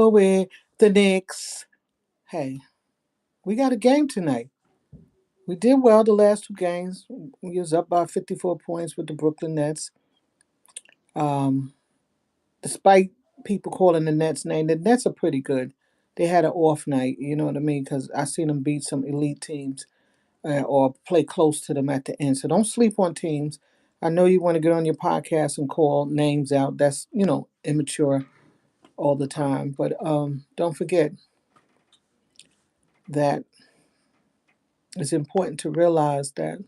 with the Knicks. Hey, we got a game tonight. We did well the last two games. We was up by 54 points with the Brooklyn Nets. Um, Despite people calling the Nets name, the Nets are pretty good. They had an off night, you know what I mean? Because I seen them beat some elite teams or play close to them at the end. So don't sleep on teams. I know you want to get on your podcast and call names out. That's immature all the time. But don't forget that it's important to realize that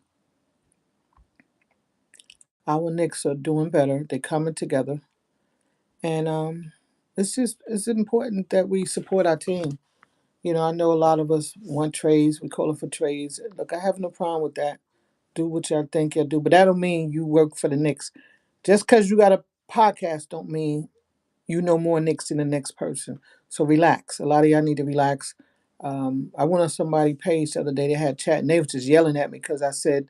our Knicks are doing better. They're coming together, and it's important that we support our team. I know a lot of us want trades. We call it for trades. Look, I have no problem with that. Do what y'all think y'all do, but that don't mean you work for the Knicks. Just because you got a podcast, don't mean you know more Knicks than the next person. So relax. A lot of y'all need to relax. I went on somebody's page the other day. They had chat, and they was just yelling at me because I said,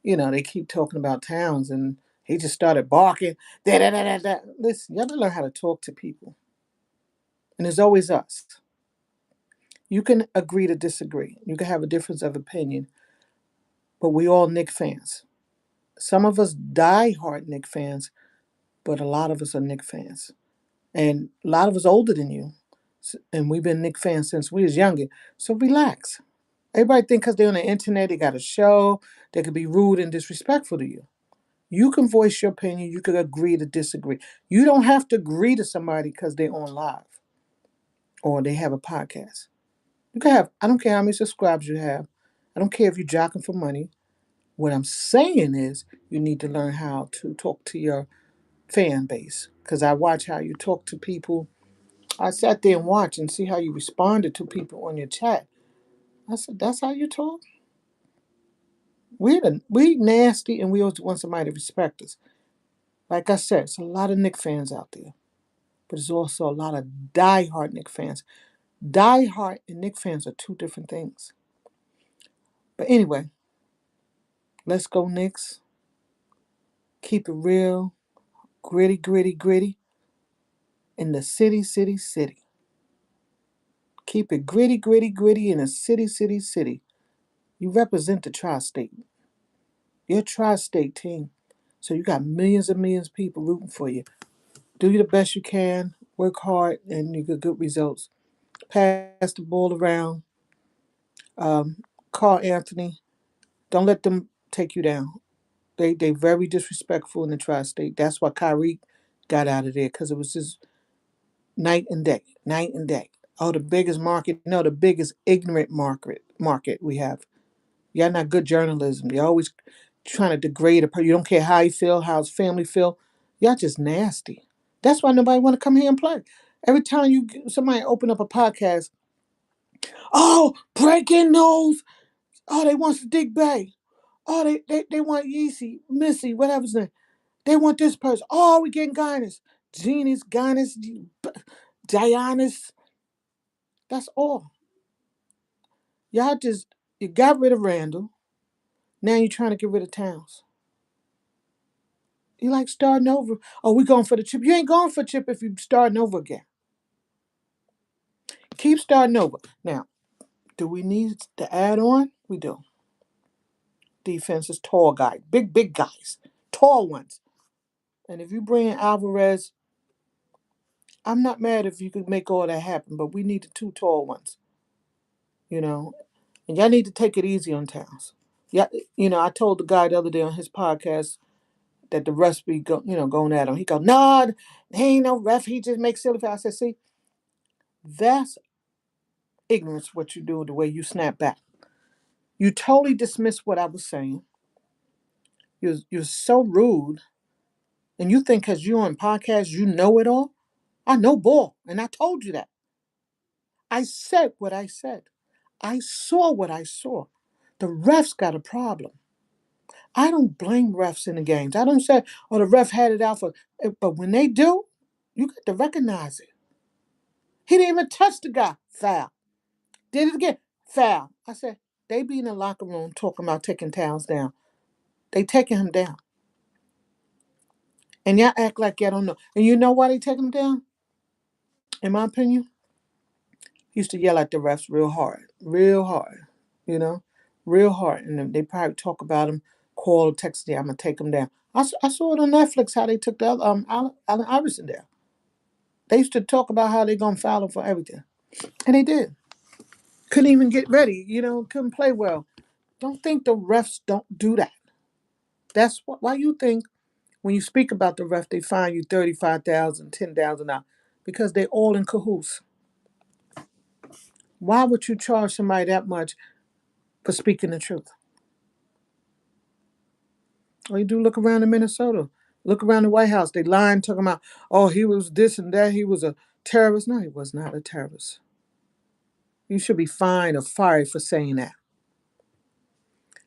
they keep talking about Towns, and he just started barking. Da da da da da. Listen, you have to learn how to talk to people, and it's always us. You can agree to disagree. You can have a difference of opinion, but we all Knick fans. Some of us die hard Knick fans, but a lot of us are Knick fans, and a lot of us older than you, and we've been Knick fans since we was younger. So relax. Everybody think because they're on the internet, they got a show, they could be rude and disrespectful to you. You can voice your opinion. You can agree to disagree. You don't have to agree to somebody because they're on live or they have a podcast. You can have, I don't care how many subscribers you have. I don't care if you're jocking for money. What I'm saying is you need to learn how to talk to your fan base. Because I watch how you talk to people. I sat there and watched and see how you responded to people on your chat. I said, that's how you talk? We nasty and we always want somebody to respect us. Like I said, it's a lot of Knick fans out there. But there's also a lot of die-hard Knick fans. Die-hard and Knick fans are two different things. But anyway, let's go Knicks. Keep it real, gritty, gritty, gritty. In the city, city, city. Keep it gritty, gritty, gritty in the city, city, city. You represent the tri-state. You're a tri-state team. So you got millions and millions of people rooting for you. Do the best you can, work hard, and you get good results. Pass the ball around. Call Anthony. Don't let them take you down. They very disrespectful in the tri-state. That's why Kyrie got out of there because it was just night and day, night and day. Oh, the biggest market, no, the biggest ignorant market we have. Y'all not good journalism. You're always trying to degrade a person. You don't care how he feel, how his family feel. Y'all just nasty. That's why nobody want to come here and play. Every time somebody open up a podcast, oh, breaking news. Oh, they want Sadiq Bay. Oh, they want Yeezy, Missy, whatever his name. They want this person. Oh, we getting Guinness. Genius, Guinness, Giannis. That's all. You got rid of Randall. Now you're trying to get rid of Towns. You like starting over. Oh, we going for the chip. You ain't going for chip if you starting over again. Keep starting over. Now, do we need to add on? We do. Defense is tall guy. Big, big guys. Tall ones. And if you bring in Alvarez, I'm not mad if you could make all that happen, but we need the two tall ones, you know. And y'all need to take it easy on Towns. Yeah, I told the guy the other day on his podcast that the refs be going at him. He go, no, he ain't no ref. He just makes silly. I said, see, that's ignorance. What you do, the way you snap back. You totally dismissed what I was saying. You're so rude, and you think because you're on podcast, you know it all. I know ball, and I told you that. I said what I said. I saw what I saw. The refs got a problem. I don't blame refs in the games. I don't say, oh, the ref had it out for, but when they do, you got to recognize it. He didn't even touch the guy. Foul. Did it again. Foul. I said, they be in the locker room talking about taking Towns down. They taking him down. And y'all act like y'all don't know. And you know why they taking him down? In my opinion? He used to yell at the refs real hard, you know, real hard. And then they probably talk about him, call, text, yeah, I'm gonna take him down. I saw it on Netflix how they took the Allen Iverson down. They used to talk about how they gonna foul him for everything, and they did. Couldn't even get ready, couldn't play well. Don't think the refs don't do that. That's why you think when you speak about the ref, they fine you 35,000, 10,000 dollars because they all in cahoots. Why would you charge somebody that much for speaking the truth? Or you do look around in Minnesota, look around the White House. They lying, talking about, oh, he was this and that. He was a terrorist. No, he was not a terrorist. You should be fined or fired for saying that.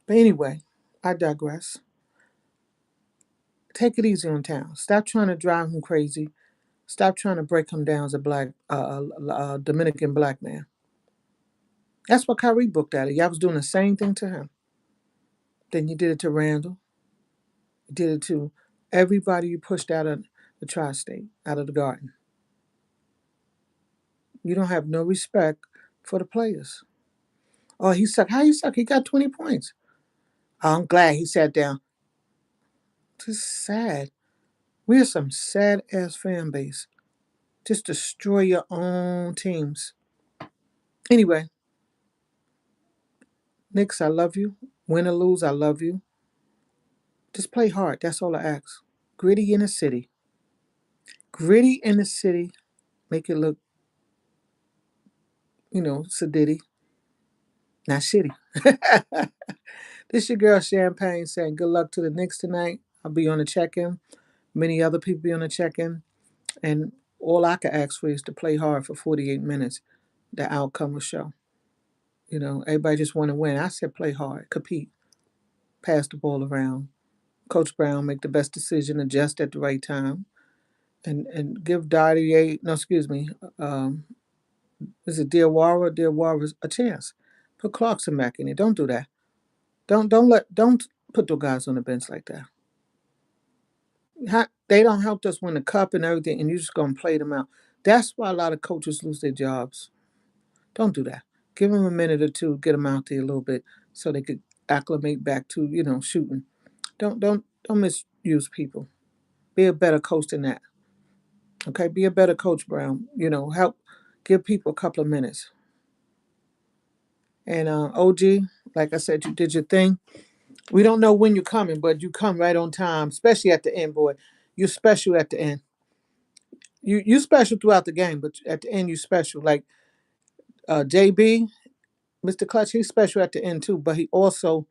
But anyway, I digress. Take it easy on town. Stop trying to drive him crazy. Stop trying to break him down as a black, Dominican black man. That's what Kyrie booked at it. Y'all was doing the same thing to him. Then you did it to Randall. You did it to everybody you pushed out of the tri-state, out of the garden. You don't have no respect for the players. Oh, he sucked. How he suck? He got 20 points. Oh, I'm glad he sat down. Just sad. We're some sad ass fan base. Just destroy your own teams. Anyway, Knicks, I love you. Win or lose, I love you. Just play hard. That's all I ask. Gritty in the city. Gritty in the city. Make it look, sedity. Not shitty. This your girl Champagne saying good luck to the Knicks tonight. I'll be on the check-in. Many other people be on the check-in. And all I can ask for is to play hard for 48 minutes. The outcome will show. Everybody just want to win. I said play hard, compete, pass the ball around. Coach Brown make the best decision, adjust at the right time, and give Dottie no, excuse me, is it Dearwara a chance. Put Clarkson back in it. Don't do that. Don't put the guys on the bench like that. They don't help us win the cup and everything, and you're just gonna play them out. That's why a lot of coaches lose their jobs. Don't do that. Give them a minute or two, get them out there a little bit, so they could acclimate back to shooting. Don't misuse people. Be a better coach than that. Okay, be a better coach, Brown. Help give people a couple of minutes. And OG, like I said, you did your thing. We don't know when you're coming, but you come right on time, especially at the end, boy. You're special at the end. You special throughout the game, but at the end you special. Like JB, Mr. Clutch, he's special at the end too, but he also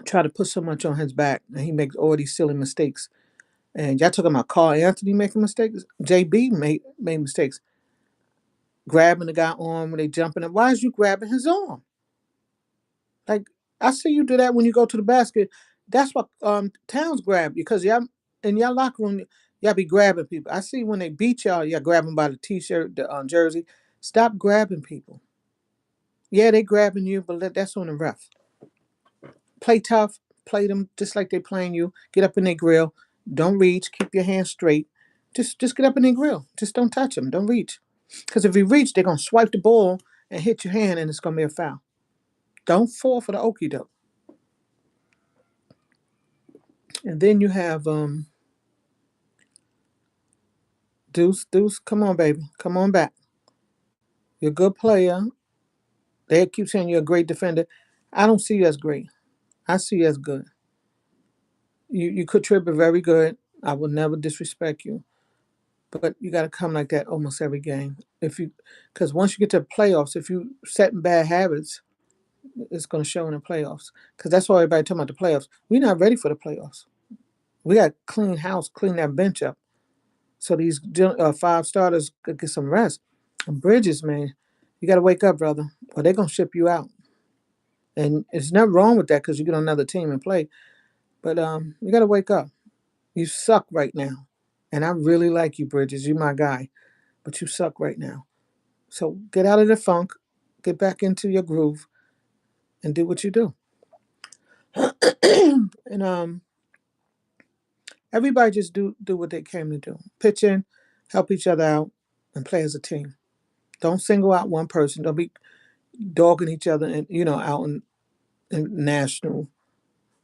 try to put so much on his back, and he makes all these silly mistakes. And y'all talking about Carl Anthony making mistakes? JB made mistakes, grabbing the guy arm when they jumping up. Why is you grabbing his arm? Like I see you do that when you go to the basket. That's what Towns grab because y'all in y'all locker room y'all be grabbing people. I see when they beat y'all grab them by the t-shirt, the jersey. Stop grabbing people. Yeah, they grabbing you, but that's on the ref. Play tough. Play them just like they playing you. Get up in their grill. Don't reach. Keep your hands straight. Just get up in their grill. Just don't touch them. Don't reach. Because if you reach, they're gonna swipe the ball and hit your hand, and it's gonna be a foul. Don't fall for the okie doke. And then you have Deuce. Come on, baby. Come on back. You're a good player. They keep saying you're a great defender. I don't see you as great. I see you as good. You contribute very good. I will never disrespect you. But you got to come like that almost every game. Because once you get to the playoffs, if you setting bad habits, it's going to show in the playoffs. Because that's why everybody talking about the playoffs. We're not ready for the playoffs. We got to clean house, clean that bench up, so these five starters could get some rest. And Bridges, man, you got to wake up, brother, or they're gonna ship you out. And it's nothing wrong with that because you get on another team and play. But you got to wake up. You suck right now, and I really like you, Bridges. You my guy, but you suck right now. So get out of the funk, get back into your groove, and do what you do. And everybody just do what they came to do. Pitch in, help each other out, and play as a team. Don't single out one person. Don't be dogging each other and out in national.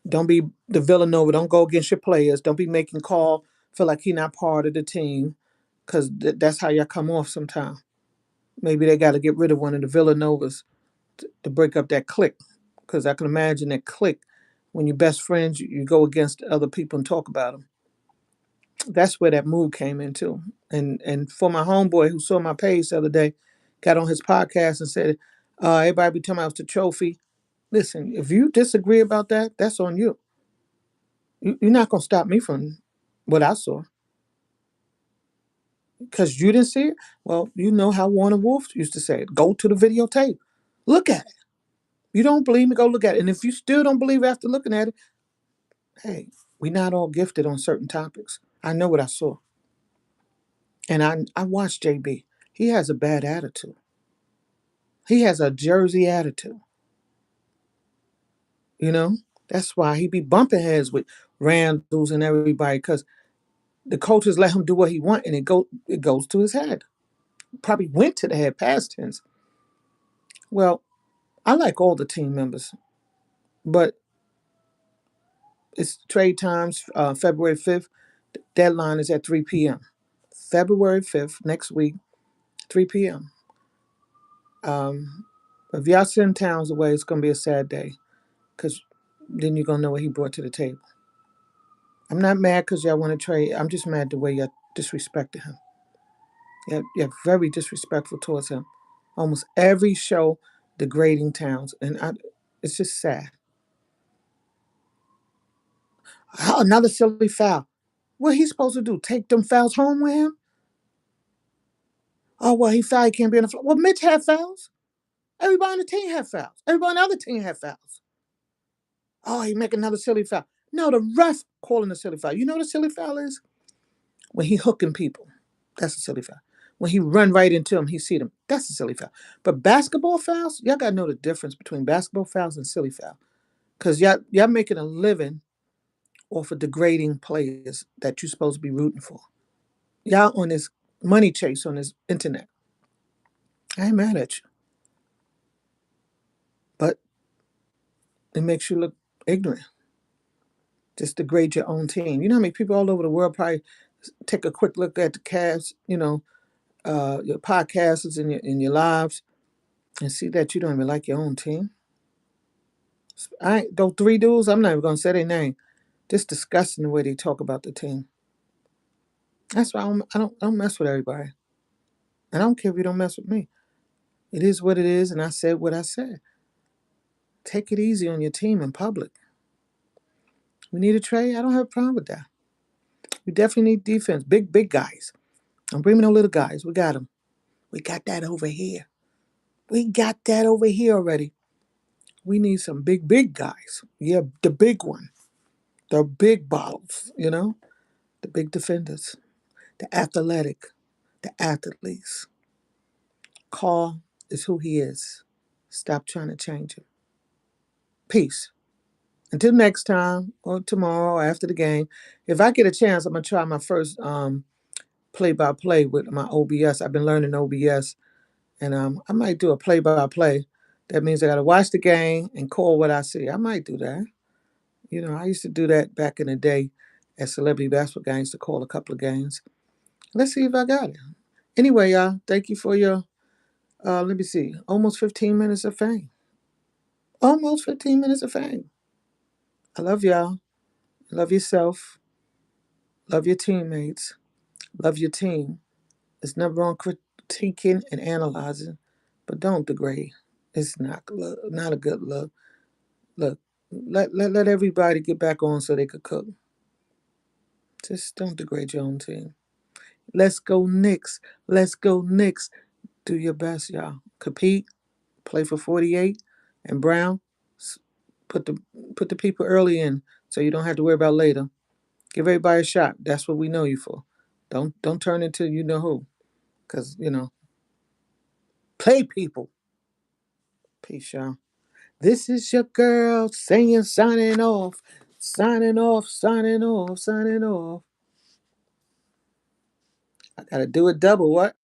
Don't be the Villanova. Don't go against your players. Don't be making call feel like you're not part of the team, because that's how y'all come off sometimes. Maybe they got to get rid of one of the Villanovas to break up that clique, because I can imagine that clique when you're best friends, you go against other people and talk about them. That's where that move came into. And for my homeboy who saw my page the other day, got on his podcast and said, everybody be talking about the trophy. Listen, if you disagree about that, that's on you. You're not gonna stop me from what I saw because you didn't see it. Well, you know how Warner Wolf used to say it. Go to the videotape, look at it. You don't believe me? Go look at it. And if you still don't believe after looking at it, hey, we're not all gifted on certain topics. I know what I saw, and I watched JB. He has a bad attitude. He has a Jersey attitude. You know, that's why he be bumping heads with Randalls and everybody, because the coaches let him do what he want, and it goes to his head. Probably went to the head, past tense. Well, I like all the team members, but it's trade times. February 5th. Deadline is at 3 p.m. February 5th, next week, 3 p.m. Um, if y'all send Towns away, it's gonna be a sad day, because then you're gonna know what he brought to the table. I'm not mad because y'all want to trade. I'm just mad the way y'all disrespected him. You're very disrespectful towards him. Almost every show degrading Towns, and it's just sad. Oh, another silly foul. What he supposed to do? Take them fouls home with him? Oh well, he fouled. He can't be on the floor. Well, Mitch had fouls. Everybody on the team had fouls. Everybody on the other team had fouls. Oh, he make another silly foul. No, the ref calling the silly foul. You know what a silly foul is? When he hooking people. That's a silly foul. When he run right into them, he see them. That's a silly foul. But basketball fouls, y'all gotta know the difference between basketball fouls and silly foul. Cause y'all making a living off of degrading players that you're supposed to be rooting for. Y'all on this money chase on this internet. I ain't mad at you, but it makes you look ignorant. Just degrade your own team. You know how many people all over the world probably take a quick look at the cast, your podcasts and your lives, and see that you don't even like your own team. I ain't, those three dudes, I'm not even gonna say their name. Just disgusting the way they talk about the team. That's why I don't mess with everybody. And I don't care if you don't mess with me. It is what it is, and I said what I said. Take it easy on your team in public. We need a trade. I don't have a problem with that. We definitely need defense. Big guys. Don't bring me no little guys. We got them. We got that over here. We got that over here already. We need some big guys. Yeah, the big one. The big bottles, the big defenders, the athletic, the athletes. Carl is who he is. Stop trying to change him. Peace. Until next time, or tomorrow, or after the game. If I get a chance, I'm gonna try my first play-by-play with my OBS. I've been learning OBS, and I might do a play-by-play. That means I gotta watch the game and call what I see. I might do that. I used to do that back in the day at Celebrity Basketball Games. I used to call a couple of games. Let's see if I got it. Anyway, y'all, thank you for your, let me see, almost 15 minutes of fame. Almost 15 minutes of fame. I love y'all. Love yourself. Love your teammates. Love your team. It's never wrong critiquing and analyzing, but don't degrade. It's not a good look. Look, let everybody get back on so they could cook. Just don't degrade your own team. Let's go Knicks. Let's go Knicks. Do your best, y'all. Compete. Play for 48. And Brown, put the put the people early in so you don't have to worry about later. Give everybody a shot. That's what we know you for. Don't turn into you know who. Cause play people. Peace, y'all. This is your girl saying signing off. Signing off, signing off, signing off. I gotta do a double. What?